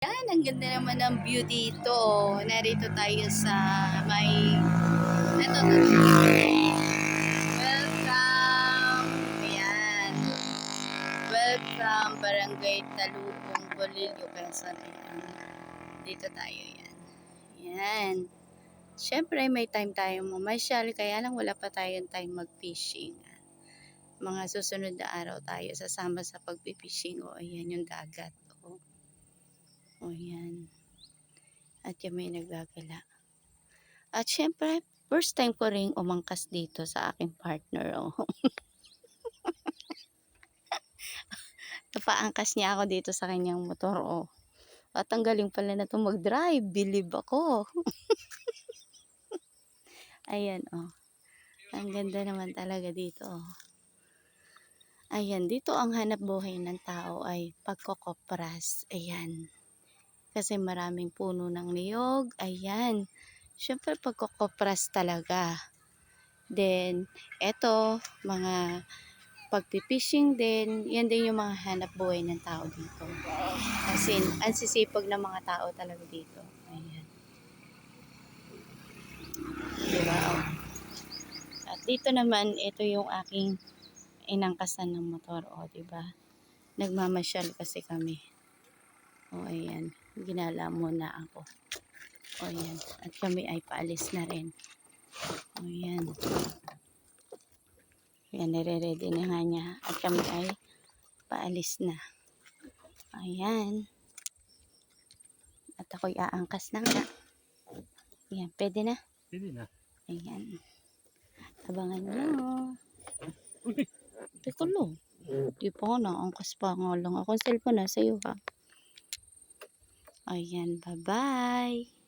Yan, ang ganda naman ng view dito. Narito tayo sa may... Ito. Welcome! Ayan. Welcome, Barangay Talupong, Bolillo, Quezon. Ayan. Dito tayo yan. Ayan. Siyempre, may time tayong mamasyal, kaya lang wala pa tayong time mag-fishing. Mga susunod na araw tayo sasama sa pag-fishing. O, ayan yung dagat. O, ayan. At yung may naggagala. At syempre, first time ko ring umangkas dito sa aking partner. Oh. Napaangkas niya ako dito sa kanyang motor. Oh. At ang galing pala na ito mag-drive. Believe ako. Ayan, oh. Ang ganda naman talaga dito, oh. Ayan, dito ang hanap buhay ng tao ay pagkokopras. Ayan. Kasi maraming puno ng niyog. Ayan. Syempre, pagkokopras talaga. Then, eto, mga pagpipishing din, yan din yung mga hanap buhay ng tao dito. Kasi, ang sisipag ng mga tao talaga dito. Ayan. Diba? At dito naman, ito yung aking inangkasan ng motor. O, diba? Nagmamasyal kasi kami. O, ayan. Ginala muna ako. O, ayan. At kami ay paalis na rin. O, ayan. Ayan, nire-ready na nga niya. At kami ay paalis na. Ayan. At ako'y aangkas na nga. Ayan, pwede na? Pwede na. Ayan. Abangan nyo. Teka lang. Di pa nga naangkas pa nga lang. Ako ang cellphone na sa'yo ha. Ayan, bye-bye.